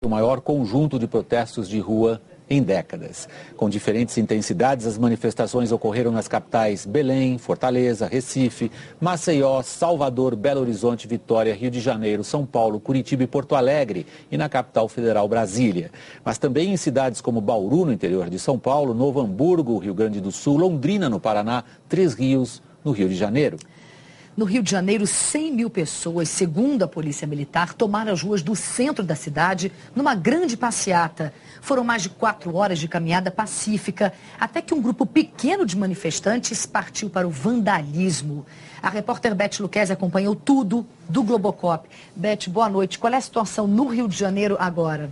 O maior conjunto de protestos de rua em décadas. Com diferentes intensidades, as manifestações ocorreram nas capitais Belém, Fortaleza, Recife, Maceió, Salvador, Belo Horizonte, Vitória, Rio de Janeiro, São Paulo, Curitiba e Porto Alegre e na capital federal Brasília. Mas também em cidades como Bauru, no interior de São Paulo, Novo Hamburgo, Rio Grande do Sul, Londrina, no Paraná, Três Rios, no Rio de Janeiro. No Rio de Janeiro, 100 mil pessoas, segundo a Polícia Militar, tomaram as ruas do centro da cidade numa grande passeata. Foram mais de 4 horas de caminhada pacífica, até que um grupo pequeno de manifestantes partiu para o vandalismo. A repórter Beth Luquezzi acompanhou tudo do Globocop. Beth, boa noite. Qual é a situação no Rio de Janeiro agora?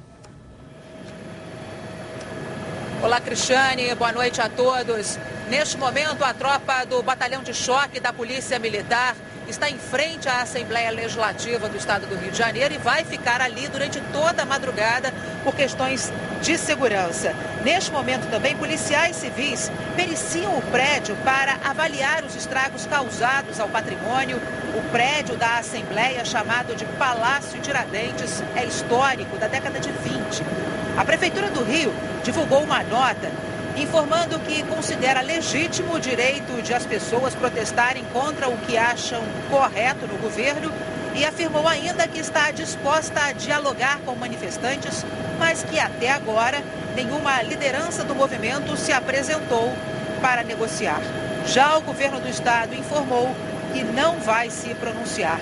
Olá, Cristiane. Boa noite a todos. Neste momento, a tropa do Batalhão de Choque da Polícia Militar está em frente à Assembleia Legislativa do Estado do Rio de Janeiro e vai ficar ali durante toda a madrugada por questões de segurança. Neste momento também, policiais civis periciam o prédio para avaliar os estragos causados ao patrimônio. O prédio da Assembleia, chamado de Palácio Tiradentes, é histórico, da década de 20. A Prefeitura do Rio divulgou uma nota informando que considera legítimo o direito de as pessoas protestarem contra o que acham correto no governo e afirmou ainda que está disposta a dialogar com manifestantes, mas que até agora nenhuma liderança do movimento se apresentou para negociar. Já o governo do estado informou que não vai se pronunciar.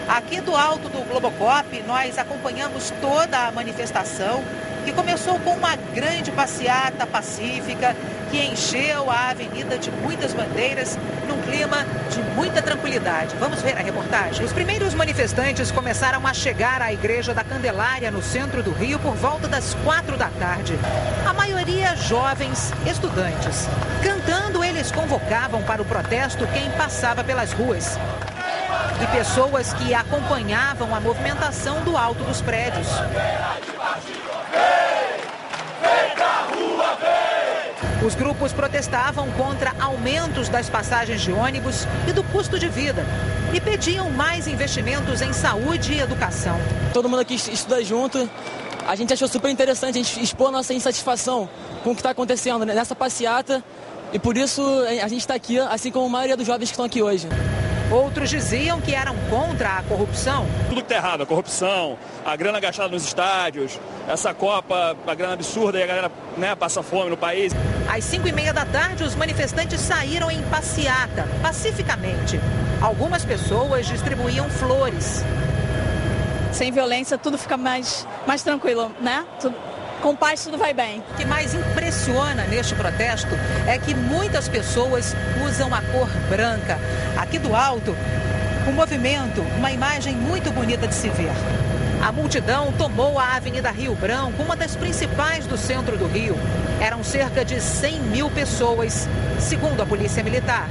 Aqui do alto do Globocop, nós acompanhamos toda a manifestação, que começou com uma grande passeata pacífica que encheu a avenida de muitas bandeiras num clima de muita tranquilidade. Vamos ver a reportagem. Os primeiros manifestantes começaram a chegar à Igreja da Candelária, no centro do Rio, por volta das 4 da tarde. A maioria jovens, estudantes. Cantando, eles convocavam para o protesto quem passava pelas ruas e pessoas que acompanhavam a movimentação do alto dos prédios. Os grupos protestavam contra aumentos das passagens de ônibus e do custo de vida e pediam mais investimentos em saúde e educação. Todo mundo aqui estuda junto. A gente achou super interessante a gente expor nossa insatisfação com o que está acontecendo nessa passeata e por isso a gente está aqui, assim como a maioria dos jovens que estão aqui hoje. Outros diziam que eram contra a corrupção. Tudo que está errado, a corrupção, a grana gastada nos estádios, essa Copa, a grana absurda e a galera passa fome no país. Às 5h30 da tarde, os manifestantes saíram em passeata, pacificamente. Algumas pessoas distribuíam flores. Sem violência, tudo fica mais tranquilo, né? Com paz tudo vai bem. O que mais impressiona neste protesto é que muitas pessoas usam a cor branca. Aqui do alto, o movimento, uma imagem muito bonita de se ver. A multidão tomou a Avenida Rio Branco, uma das principais do centro do Rio. Eram cerca de 100 mil pessoas, segundo a Polícia Militar.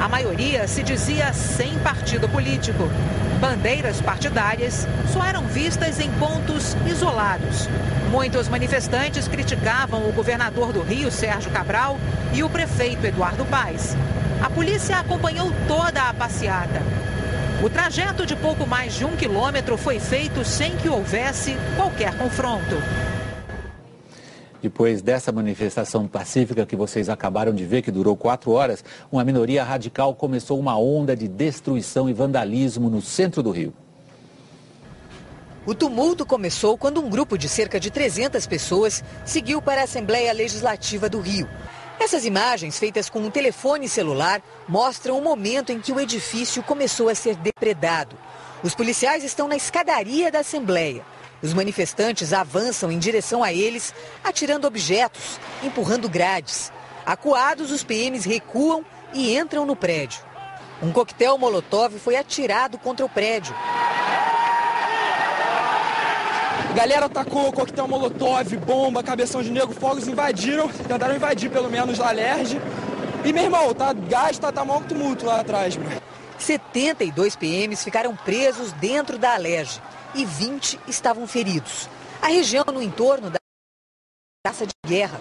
A maioria se dizia sem partido político. Bandeiras partidárias só eram vistas em pontos isolados. Muitos manifestantes criticavam o governador do Rio, Sérgio Cabral, e o prefeito Eduardo Paes. A polícia acompanhou toda a passeata. O trajeto de pouco mais de 1 quilômetro foi feito sem que houvesse qualquer confronto. Depois dessa manifestação pacífica que vocês acabaram de ver, que durou 4 horas, uma minoria radical começou uma onda de destruição e vandalismo no centro do Rio. O tumulto começou quando um grupo de cerca de 300 pessoas seguiu para a Assembleia Legislativa do Rio. Essas imagens, feitas com um telefone celular, mostram o momento em que o edifício começou a ser depredado. Os policiais estão na escadaria da Assembleia. Os manifestantes avançam em direção a eles, atirando objetos, empurrando grades. Acuados, os PMs recuam e entram no prédio. Um coquetel Molotov foi atirado contra o prédio. A galera atacou coquetel Molotov, bomba, cabeção de negro, fogos, tentaram invadir pelo menos a Alerj. E, meu irmão, gás, tá maior tumulto lá atrás, meu. 72 PMs ficaram presos dentro da Alerj e 20 estavam feridos. A região no entorno da praça de guerra.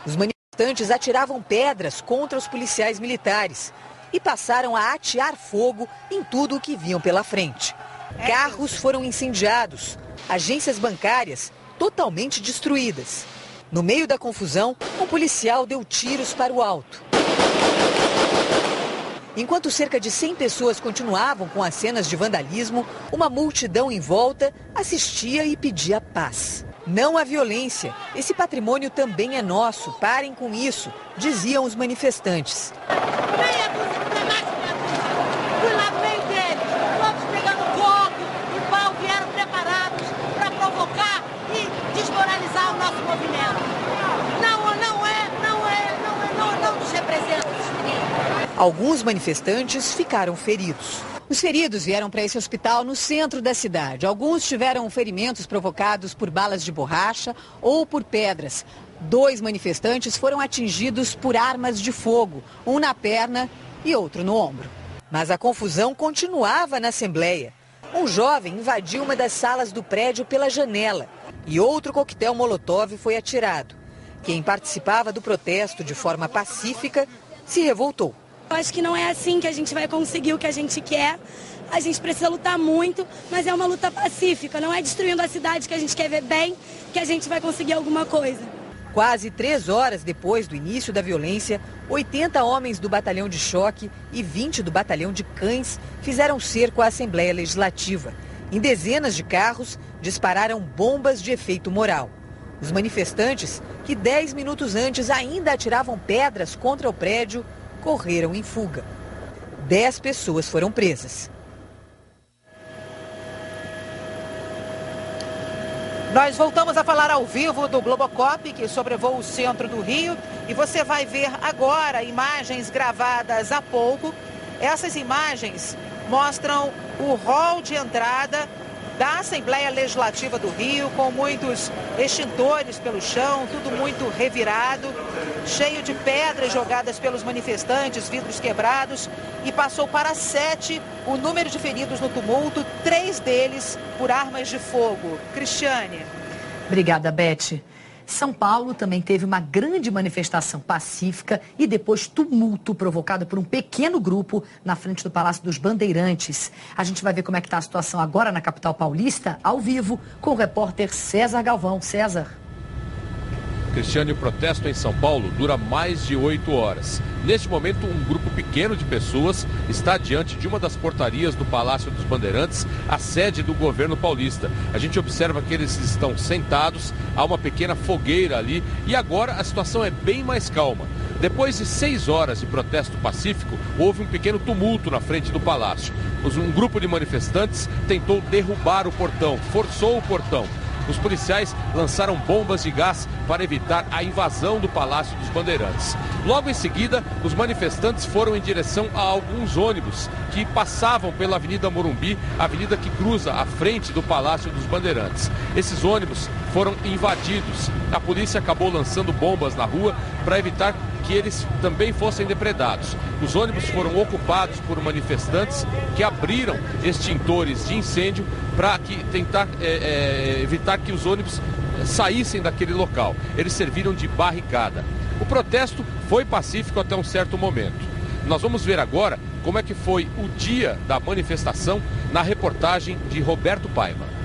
Os manifestantes atiravam pedras contra os policiais militares e passaram a atear fogo em tudo o que viam pela frente. Carros foram incendiados. Agências bancárias totalmente destruídas. No meio da confusão, um policial deu tiros para o alto. Enquanto cerca de 100 pessoas continuavam com as cenas de vandalismo, uma multidão em volta assistia e pedia paz. Não há violência. Esse patrimônio também é nosso. Parem com isso, diziam os manifestantes. Fui lá no meio deles, todos pegando copo e pau, vieram preparados para provocar e desmoralizar o nosso movimento. Não nos representa esses meninos. Alguns manifestantes ficaram feridos. Os feridos vieram para esse hospital no centro da cidade. Alguns tiveram ferimentos provocados por balas de borracha ou por pedras. 2 manifestantes foram atingidos por armas de fogo, um na perna e outro no ombro. Mas a confusão continuava na Assembleia. Um jovem invadiu uma das salas do prédio pela janela e outro coquetel molotov foi atirado. Quem participava do protesto de forma pacífica se revoltou. Eu acho que não é assim que a gente vai conseguir o que a gente quer. A gente precisa lutar muito, mas é uma luta pacífica. Não é destruindo a cidade que a gente quer ver bem que a gente vai conseguir alguma coisa. Quase 3 horas depois do início da violência, 80 homens do batalhão de choque e 20 do batalhão de cães fizeram cerco à Assembleia Legislativa. Em dezenas de carros, dispararam bombas de efeito moral. Os manifestantes, que 10 minutos antes ainda atiravam pedras contra o prédio, correram em fuga. 10 pessoas foram presas. Nós voltamos a falar ao vivo do Globocop, que sobrevoa o centro do Rio. E você vai ver agora imagens gravadas há pouco. Essas imagens mostram o hall de entrada da Assembleia Legislativa do Rio, com muitos extintores pelo chão, tudo muito revirado, cheio de pedras jogadas pelos manifestantes, vidros quebrados, e passou para 7 o número de feridos no tumulto, 3 deles por armas de fogo. Cristiane. Obrigada, Beth. São Paulo também teve uma grande manifestação pacífica e depois tumulto provocado por um pequeno grupo na frente do Palácio dos Bandeirantes. A gente vai ver como é que está a situação agora na capital paulista, ao vivo, com o repórter César Galvão. César. Cristiane, o protesto em São Paulo dura mais de 8 horas. Neste momento, um grupo pequeno de pessoas está diante de uma das portarias do Palácio dos Bandeirantes, a sede do governo paulista. A gente observa que eles estão sentados, há uma pequena fogueira ali e agora a situação é bem mais calma. Depois de 6 horas de protesto pacífico, houve um pequeno tumulto na frente do palácio. Um grupo de manifestantes tentou derrubar o portão, forçou o portão. Os policiais lançaram bombas de gás para evitar a invasão do Palácio dos Bandeirantes. Logo em seguida, os manifestantes foram em direção a alguns ônibus que passavam pela Avenida Morumbi, avenida que cruza a frente do Palácio dos Bandeirantes. Esses ônibus foram invadidos. A polícia acabou lançando bombas na rua para evitar que eles também fossem depredados. Os ônibus foram ocupados por manifestantes que abriram extintores de incêndio para tentar evitar que os ônibus saíssem daquele local. Eles serviram de barricada. O protesto foi pacífico até um certo momento. Nós vamos ver agora como é que foi o dia da manifestação na reportagem de Roberto Paiva.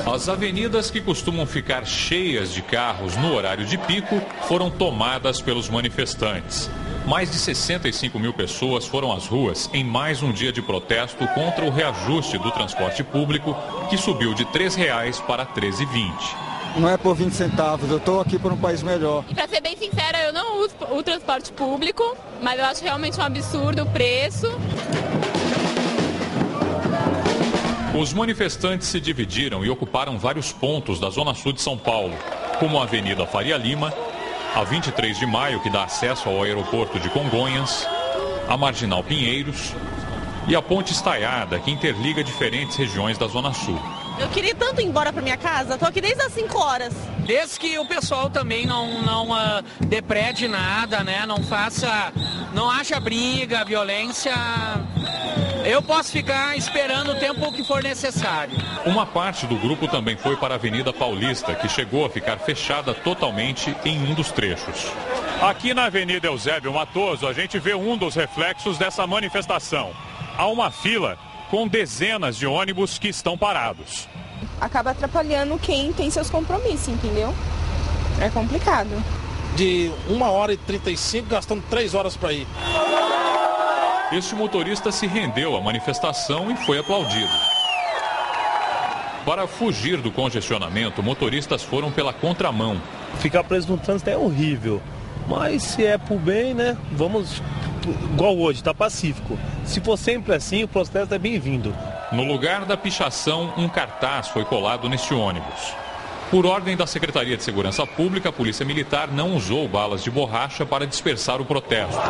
As avenidas que costumam ficar cheias de carros no horário de pico foram tomadas pelos manifestantes. Mais de 65 mil pessoas foram às ruas em mais um dia de protesto contra o reajuste do transporte público, que subiu de R$ 3,00 para R$ 13,20. Não é por 20 centavos, eu estou aqui por um país melhor. E para ser bem sincera, eu não uso o transporte público, mas eu acho realmente um absurdo o preço. Os manifestantes se dividiram e ocuparam vários pontos da zona sul de São Paulo, como a Avenida Faria Lima, a 23 de maio, que dá acesso ao aeroporto de Congonhas, a Marginal Pinheiros e a Ponte Estaiada, que interliga diferentes regiões da zona sul. Eu queria tanto ir embora para minha casa, estou aqui desde as 5 horas. Desde que o pessoal também não deprede nada, né? Não acha briga, violência. Eu posso ficar esperando o tempo que for necessário. Uma parte do grupo também foi para a Avenida Paulista, que chegou a ficar fechada totalmente em um dos trechos. Aqui na Avenida Eusébio Matoso, a gente vê um dos reflexos dessa manifestação. Há uma fila com dezenas de ônibus que estão parados. Acaba atrapalhando quem tem seus compromissos, entendeu? É complicado. De 1h35, gastando 3 horas para ir. Este motorista se rendeu à manifestação e foi aplaudido. Para fugir do congestionamento, motoristas foram pela contramão. Ficar preso no trânsito é horrível, mas se é por bem, né, vamos, igual hoje, tá pacífico. Se for sempre assim, o protesto é bem-vindo. No lugar da pichação, um cartaz foi colado neste ônibus. Por ordem da Secretaria de Segurança Pública, a Polícia Militar não usou balas de borracha para dispersar o protesto.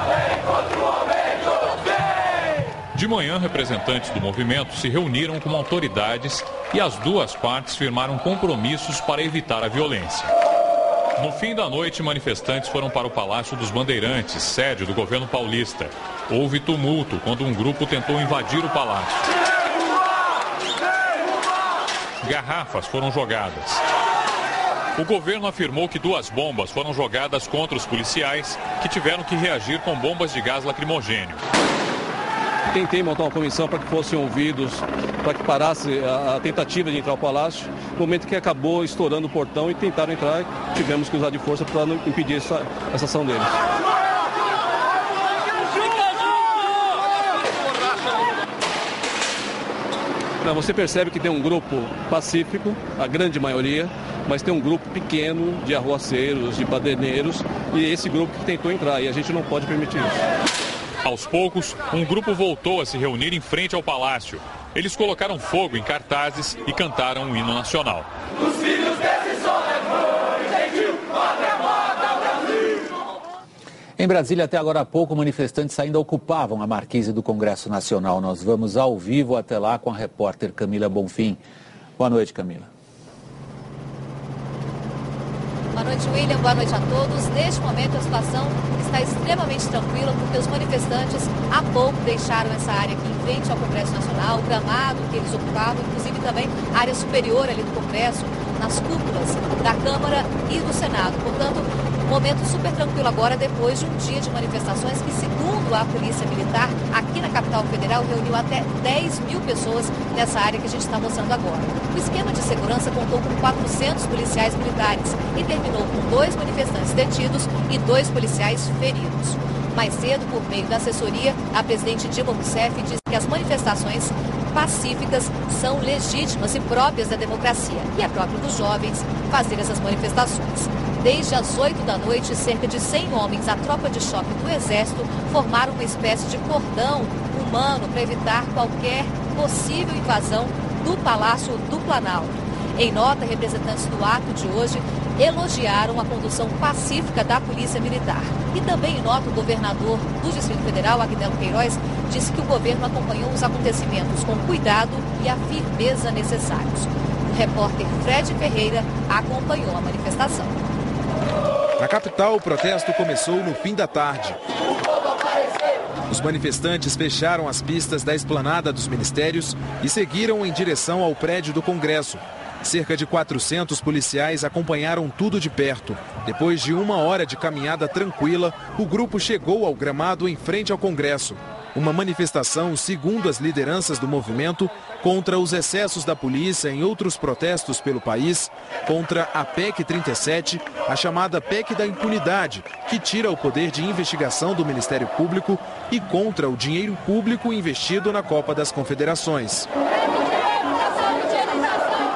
De manhã, representantes do movimento se reuniram com autoridades e as duas partes firmaram compromissos para evitar a violência. No fim da noite, manifestantes foram para o Palácio dos Bandeirantes, sede do governo paulista. Houve tumulto quando um grupo tentou invadir o palácio. Garrafas foram jogadas. O governo afirmou que 2 bombas foram jogadas contra os policiais, que tiveram que reagir com bombas de gás lacrimogênio. Tentei montar uma comissão para que fossem ouvidos, para que parasse a tentativa de entrar ao palácio. No momento que acabou estourando o portão e tentaram entrar, tivemos que usar de força para impedir essa ação deles. Você percebe que tem um grupo pacífico, a grande maioria, mas tem um grupo pequeno de arruaceiros, de baderneiros, e esse grupo que tentou entrar, e a gente não pode permitir isso. Aos poucos, um grupo voltou a se reunir em frente ao palácio. Eles colocaram fogo em cartazes e cantaram um hino nacional. Os filhos desse sol é gentil, pátria amada, Brasil. Em Brasília, até agora há pouco, manifestantes ainda ocupavam a marquise do Congresso Nacional. Nós vamos ao vivo até lá com a repórter Camila Bonfim. Boa noite, Camila. Boa noite, William. Boa noite a todos. Neste momento, a situação está extremamente tranquila, porque os manifestantes há pouco deixaram essa área aqui em frente ao Congresso Nacional, o gramado que eles ocupavam, inclusive também a área superior ali do Congresso, nas cúpulas da Câmara e do Senado. Portanto, momento super tranquilo agora, depois de um dia de manifestações que, segundo a Polícia Militar, aqui na capital federal, reuniu até 10 mil pessoas nessa área que a gente está mostrando agora. O esquema de segurança contou com 400 policiais militares e terminou com 2 manifestantes detidos e 2 policiais feridos. Mais cedo, por meio da assessoria, a presidente Dilma Rousseff disse que as manifestações pacíficas são legítimas e próprias da democracia, e é próprio dos jovens fazer essas manifestações. Desde as 8 da noite, cerca de 100 homens, a tropa de choque do Exército, formaram uma espécie de cordão humano para evitar qualquer possível invasão do Palácio do Planalto. Em nota, representantes do ato de hoje elogiaram a condução pacífica da Polícia Militar. E também em nota, o governador do Distrito Federal, Agnello Queiroz, disse que o governo acompanhou os acontecimentos com cuidado e a firmeza necessários. O repórter Fred Ferreira acompanhou a manifestação. Na capital, o protesto começou no fim da tarde. Os manifestantes fecharam as pistas da esplanada dos ministérios e seguiram em direção ao prédio do Congresso. Cerca de 400 policiais acompanharam tudo de perto. Depois de 1 hora de caminhada tranquila, o grupo chegou ao gramado em frente ao Congresso. Uma manifestação, segundo as lideranças do movimento, contra os excessos da polícia em outros protestos pelo país, contra a PEC 37, a chamada PEC da impunidade, que tira o poder de investigação do Ministério Público, e contra o dinheiro público investido na Copa das Confederações.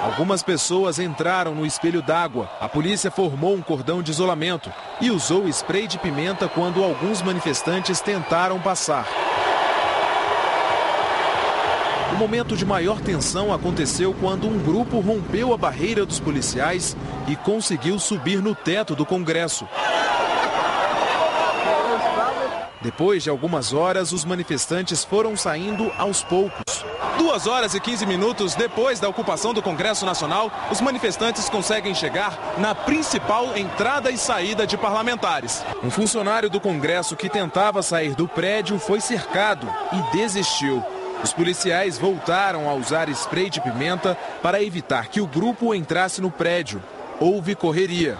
Algumas pessoas entraram no espelho d'água. A polícia formou um cordão de isolamento e usou spray de pimenta quando alguns manifestantes tentaram passar. O momento de maior tensão aconteceu quando um grupo rompeu a barreira dos policiais e conseguiu subir no teto do Congresso. Depois de algumas horas, os manifestantes foram saindo aos poucos. 2 horas e 15 minutos depois da ocupação do Congresso Nacional, os manifestantes conseguem chegar na principal entrada e saída de parlamentares. Um funcionário do Congresso que tentava sair do prédio foi cercado e desistiu. Os policiais voltaram a usar spray de pimenta para evitar que o grupo entrasse no prédio. Houve correria.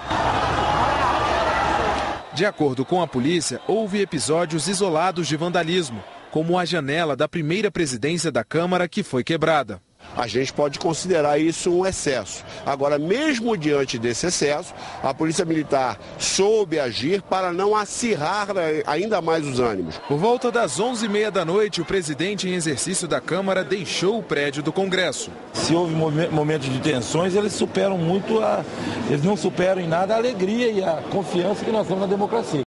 De acordo com a polícia, houve episódios isolados de vandalismo. como a janela da primeira presidência da Câmara que foi quebrada. A gente pode considerar isso um excesso. Agora, mesmo diante desse excesso, a Polícia Militar soube agir para não acirrar ainda mais os ânimos. Por volta das 11h30 da noite, o presidente em exercício da Câmara deixou o prédio do Congresso. Se houve momentos de tensões, eles não superam em nada a alegria e a confiança que nós temos na democracia.